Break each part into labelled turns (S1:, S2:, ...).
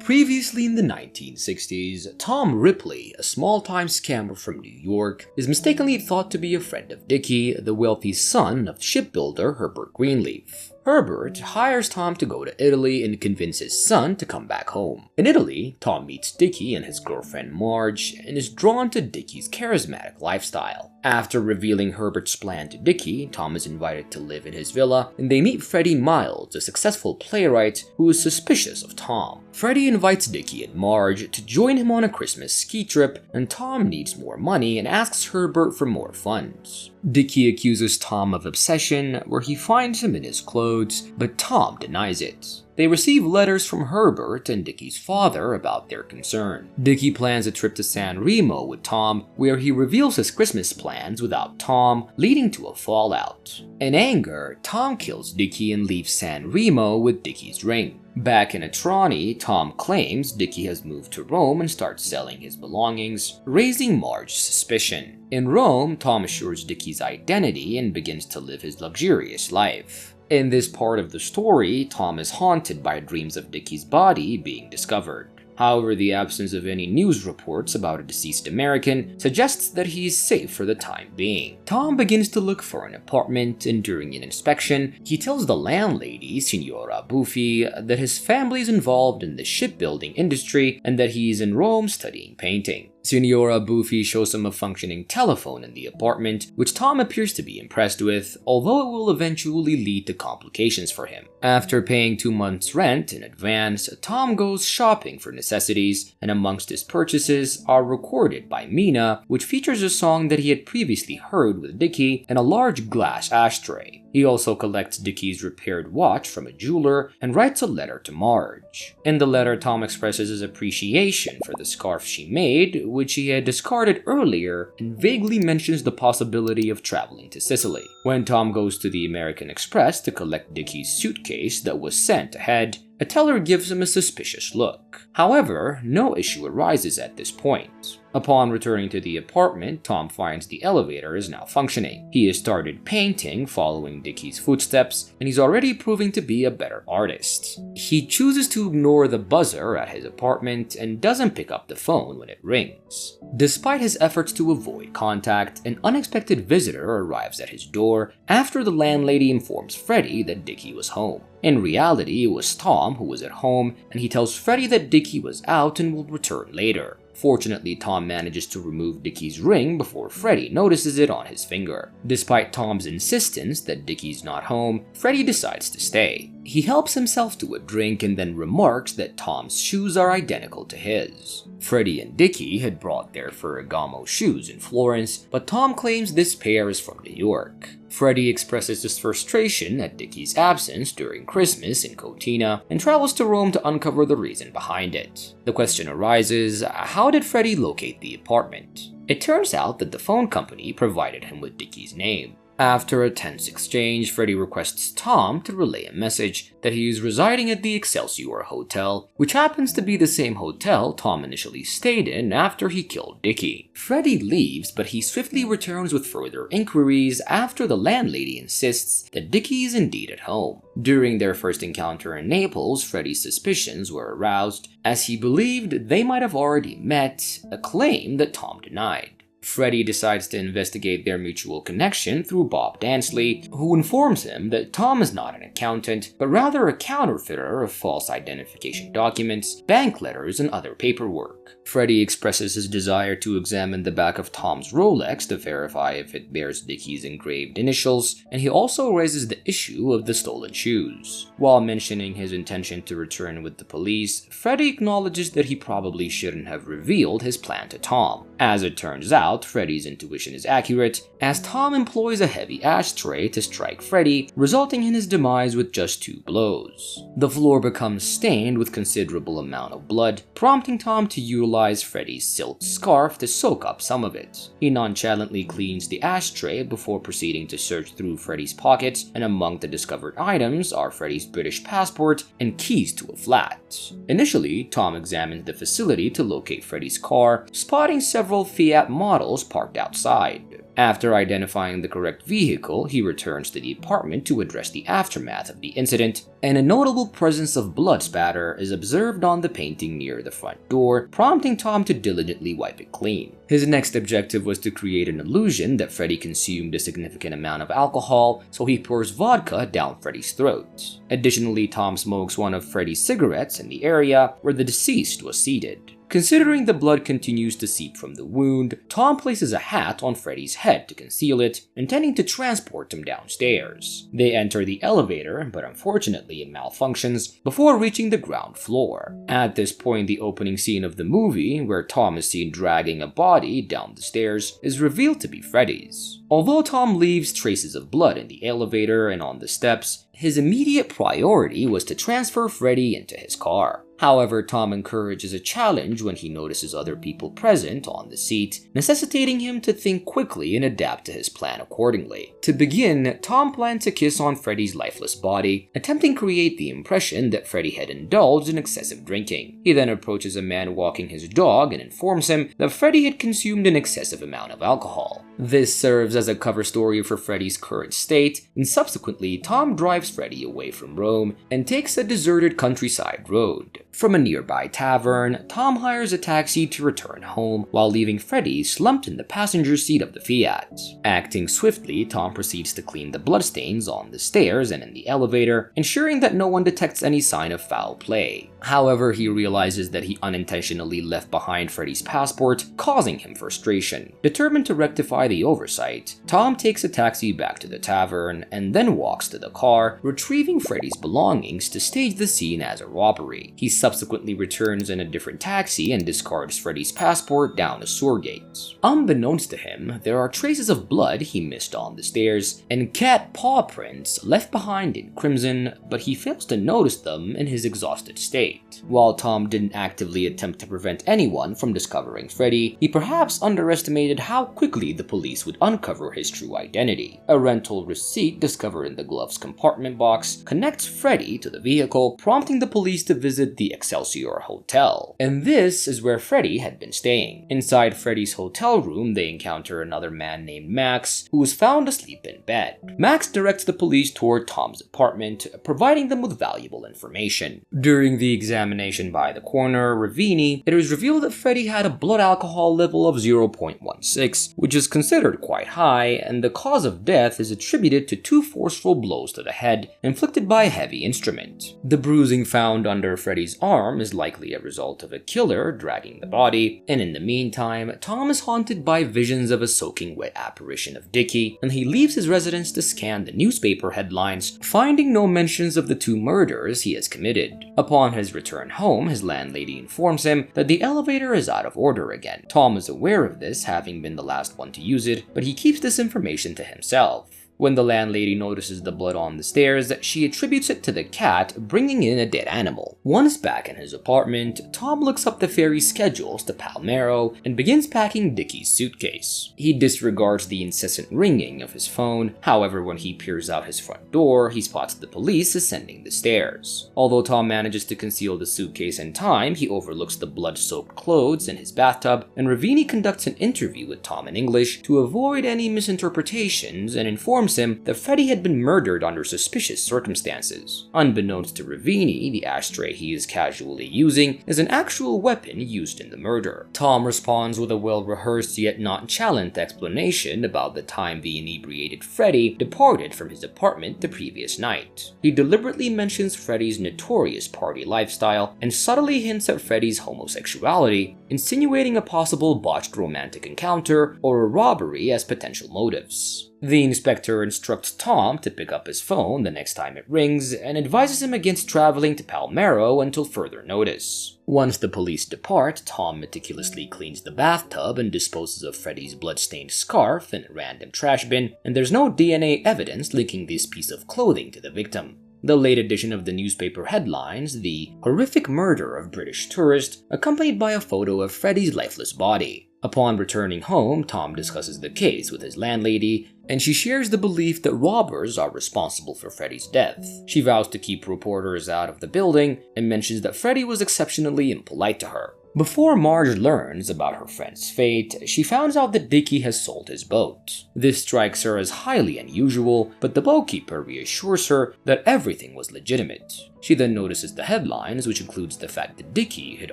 S1: Previously in the 1960s, Tom Ripley, a small-time scammer from New York, is mistakenly thought to be a friend of Dickie, the wealthy son of shipbuilder Herbert Greenleaf. Herbert hires Tom to go to Italy and convince his son to come back home. In Italy, Tom meets Dickie and his girlfriend Marge and is drawn to Dickie's charismatic lifestyle. After revealing Herbert's plan to Dickie, Tom is invited to live in his villa, and they meet Freddy Miles, a successful playwright who is suspicious of Tom. Freddy invites Dickie and Marge to join him on a Christmas ski trip, and Tom needs more money and asks Herbert for more funds. Dickie accuses Tom of obsession, where he finds him in his clothes, but Tom denies it. They receive letters from Herbert and Dickie's father about their concern. Dickie plans a trip to San Remo with Tom, where he reveals his Christmas plans without Tom, leading to a fallout. In anger, Tom kills Dickie and leaves San Remo with Dickie's ring. Back in Atrani, Tom claims Dickie has moved to Rome and starts selling his belongings, raising Marge's suspicion. In Rome, Tom assures Dickie's identity and begins to live his luxurious life. In this part of the story, Tom is haunted by dreams of Dickie's body being discovered. However, the absence of any news reports about a deceased American suggests that he is safe for the time being. Tom begins to look for an apartment, and during an inspection, he tells the landlady, Signora Buffi, that his family is involved in the shipbuilding industry and that he is in Rome studying painting. Signora Buffi shows him a functioning telephone in the apartment, which Tom appears to be impressed with, although it will eventually lead to complications for him. After paying 2 months' rent in advance, Tom goes shopping for necessities, and amongst his purchases are Recorded by Mina, which features a song that he had previously heard with Dickie, and a large glass ashtray. He also collects Dickie's repaired watch from a jeweler and writes a letter to Marge. In the letter, Tom expresses his appreciation for the scarf she made, which he had discarded earlier, and vaguely mentions the possibility of traveling to Sicily. When Tom goes to the American Express to collect Dickie's suitcase that was sent ahead, a teller gives him a suspicious look. However, no issue arises at this point. Upon returning to the apartment, Tom finds the elevator is now functioning. He has started painting, following Dickie's footsteps, and he's already proving to be a better artist. He chooses to ignore the buzzer at his apartment and doesn't pick up the phone when it rings. Despite his efforts to avoid contact, an unexpected visitor arrives at his door after the landlady informs Freddy that Dickie was home. In reality, it was Tom who was at home, and he tells Freddy that Dickie was out and will return later. Fortunately, Tom manages to remove Dickie's ring before Freddy notices it on his finger. Despite Tom's insistence that Dickie's not home, Freddy decides to stay. He helps himself to a drink and then remarks that Tom's shoes are identical to his. Freddy and Dickie had brought their Ferragamo shoes in Florence, but Tom claims this pair is from New York. Freddy expresses his frustration at Dickie's absence during Christmas in Cortina and travels to Rome to uncover the reason behind it. The question arises, how did Freddy locate the apartment? It turns out that the phone company provided him with Dickie's name. After a tense exchange, Freddy requests Tom to relay a message that he is residing at the Excelsior Hotel, which happens to be the same hotel Tom initially stayed in after he killed Dickie. Freddy leaves, but he swiftly returns with further inquiries after the landlady insists that Dickie is indeed at home. During their first encounter in Naples, Freddy's suspicions were aroused, as he believed they might have already met, a claim that Tom denied. Freddy decides to investigate their mutual connection through Bob Dansley, who informs him that Tom is not an accountant, but rather a counterfeiter of false identification documents, bank letters, and other paperwork. Freddy expresses his desire to examine the back of Tom's Rolex to verify if it bears Dickie's engraved initials, and he also raises the issue of the stolen shoes. While mentioning his intention to return with the police, Freddy acknowledges that he probably shouldn't have revealed his plan to Tom. As it turns out, Freddy's intuition is accurate, as Tom employs a heavy ashtray to strike Freddy, resulting in his demise with just 2 blows. The floor becomes stained with considerable amount of blood, prompting Tom to utilize Freddy's silk scarf to soak up some of it. He nonchalantly cleans the ashtray before proceeding to search through Freddy's pockets, and among the discovered items are Freddy's British passport and keys to a flat. Initially, Tom examines the facility to locate Freddy's car, spotting several several Fiat models parked outside. After identifying the correct vehicle, he returns to the apartment to address the aftermath of the incident, and a notable presence of blood spatter is observed on the painting near the front door, prompting Tom to diligently wipe it clean. His next objective was to create an illusion that Freddy consumed a significant amount of alcohol, so he pours vodka down Freddy's throat. Additionally, Tom smokes one of Freddy's cigarettes in the area where the deceased was seated. Considering the blood continues to seep from the wound, Tom places a hat on Freddy's head to conceal it, intending to transport him downstairs. They enter the elevator, but unfortunately it malfunctions before reaching the ground floor. At this point, the opening scene of the movie, where Tom is seen dragging a body down the stairs, is revealed to be Freddy's. Although Tom leaves traces of blood in the elevator and on the steps, his immediate priority was to transfer Freddy into his car. However, Tom encourages a challenge when he notices other people present on the seat, necessitating him to think quickly and adapt to his plan accordingly. To begin, Tom planned to kiss on Freddy's lifeless body, attempting to create the impression that Freddy had indulged in excessive drinking. He then approaches a man walking his dog and informs him that Freddy had consumed an excessive amount of alcohol. This serves as a cover story for Freddy's current state, and subsequently, Tom drives Freddy away from Rome and takes a deserted countryside road. From a nearby tavern, Tom hires a taxi to return home while leaving Freddy slumped in the passenger seat of the Fiat. Acting swiftly, Tom proceeds to clean the bloodstains on the stairs and in the elevator, ensuring that no one detects any sign of foul play. However, he realizes that he unintentionally left behind Freddy's passport, causing him frustration. Determined to rectify the oversight, Tom takes a taxi back to the tavern and then walks to the car, retrieving Freddy's belongings to stage the scene as a robbery. He subsequently returns in a different taxi and discards Freddy's passport down a sewer gate. Unbeknownst to him, there are traces of blood he missed on the stairs and cat paw prints left behind in crimson, but he fails to notice them in his exhausted state. While Tom didn't actively attempt to prevent anyone from discovering Freddy, he perhaps underestimated how quickly the police would uncover his true identity. A rental receipt discovered in the gloves compartment box connects Freddy to the vehicle, prompting the police to visit the Excelsior Hotel. And this is where Freddy had been staying. Inside Freddy's hotel room, they encounter another man named Max, who was found asleep in bed. Max directs the police toward Tom's apartment, providing them with valuable information. During the examination by the coroner, Ravini, it was revealed that Freddy had a blood alcohol level of 0.16, which is considered quite high, and the cause of death is attributed to 2 forceful blows to the head, inflicted by a heavy instrument. The bruising found under Freddy's arm is likely a result of a killer dragging the body, and in the meantime, Tom is haunted by visions of a soaking wet apparition of Dickie, and he leaves his residence to scan the newspaper headlines, finding no mentions of the 2 murders he has committed. Upon his return home, his landlady informs him that the elevator is out of order again. Tom is aware of this, having been the last one to use it, but he keeps this information to himself. When the landlady notices the blood on the stairs, she attributes it to the cat bringing in a dead animal. Once back in his apartment, Tom looks up the ferry schedules to Palermo and begins packing Dickie's suitcase. He disregards the incessant ringing of his phone. However, when he peers out his front door, he spots the police ascending the stairs. Although Tom manages to conceal the suitcase in time, he overlooks the blood-soaked clothes in his bathtub, and Ravini conducts an interview with Tom in English to avoid any misinterpretations and informs him that Freddy had been murdered under suspicious circumstances. Unbeknownst to Ravini, the ashtray he is casually using is an actual weapon used in the murder. Tom responds with a well-rehearsed yet nonchalant explanation about the time the inebriated Freddy departed from his apartment the previous night. He deliberately mentions Freddy's notorious party lifestyle and subtly hints at Freddy's homosexuality, insinuating a possible botched romantic encounter or a robbery as potential motives. The inspector instructs Tom to pick up his phone the next time it rings and advises him against traveling to Palermo until further notice. Once the police depart, Tom meticulously cleans the bathtub and disposes of Freddy's blood-stained scarf in a random trash bin, and there's no DNA evidence linking this piece of clothing to the victim. The late edition of the newspaper headlines the horrific murder of British tourist, accompanied by a photo of Freddy's lifeless body. Upon returning home, Tom discusses the case with his landlady, and she shares the belief that robbers are responsible for Freddy's death. She vows to keep reporters out of the building and mentions that Freddy was exceptionally impolite to her. Before Marge learns about her friend's fate, she finds out that Dickie has sold his boat. This strikes her as highly unusual, but the boatkeeper reassures her that everything was legitimate. She then notices the headlines, which includes the fact that Dickie had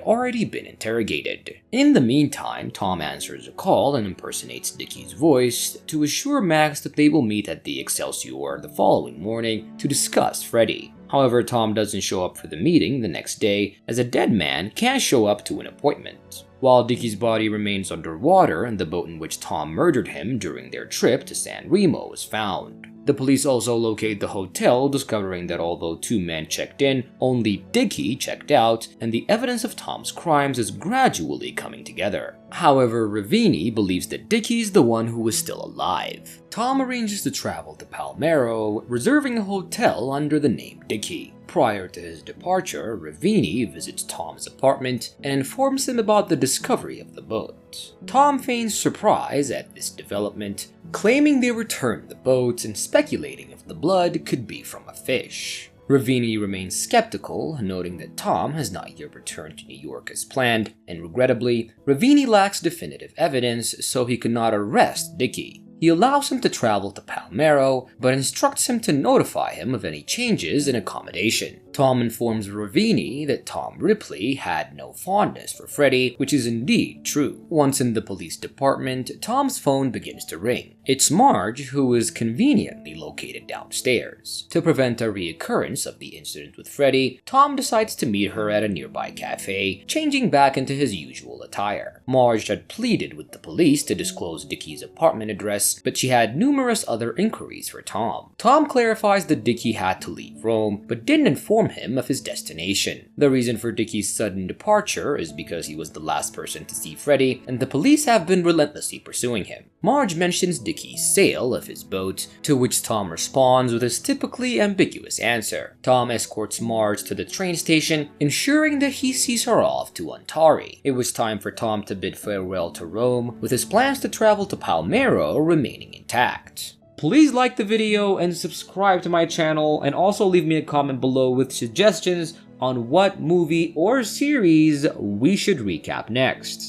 S1: already been interrogated. In the meantime, Tom answers a call and impersonates Dickie's voice to assure Max that they will meet at the Excelsior the following morning to discuss Freddy. However, Tom doesn't show up for the meeting the next day, as a dead man can't show up to an appointment. While Dickie's body remains underwater and the boat in which Tom murdered him during their trip to San Remo is found. The police also locate the hotel, discovering that although 2 men checked in, only Dickie checked out, and the evidence of Tom's crimes is gradually coming together. However, Ravini believes that Dickie is the one who is still alive. Tom arranges to travel to Palermo, reserving a hotel under the name Dickie. Prior to his departure, Ravini visits Tom's apartment and informs him about the discovery of the boat. Tom feigns surprise at this development, claiming they returned the boat and speculating if the blood could be from a fish. Ravini remains skeptical, noting that Tom has not yet returned to New York as planned, and regrettably, Ravini lacks definitive evidence, so he could not arrest Dickie. He allows him to travel to Palermo, but instructs him to notify him of any changes in accommodation. Tom informs Ravini that Tom Ripley had no fondness for Freddy, which is indeed true. Once in the police department, Tom's phone begins to ring. It's Marge, who is conveniently located downstairs. To prevent a reoccurrence of the incident with Freddy, Tom decides to meet her at a nearby cafe, changing back into his usual attire. Marge had pleaded with the police to disclose Dickie's apartment address, but she had numerous other inquiries for Tom. Tom clarifies that Dickie had to leave Rome, but didn't inform him of his destination. The reason for Dickie's sudden departure is because he was the last person to see Freddy, and the police have been relentlessly pursuing him. Marge mentions Dickie's sale of his boat, to which Tom responds with his typically ambiguous answer. Tom escorts Marge to the train station, ensuring that he sees her off to Antari. It was time for Tom to bid farewell to Rome, with his plans to travel to Palermo remaining intact. Please like the video and subscribe to my channel, and also leave me a comment below with suggestions on what movie or series we should recap next.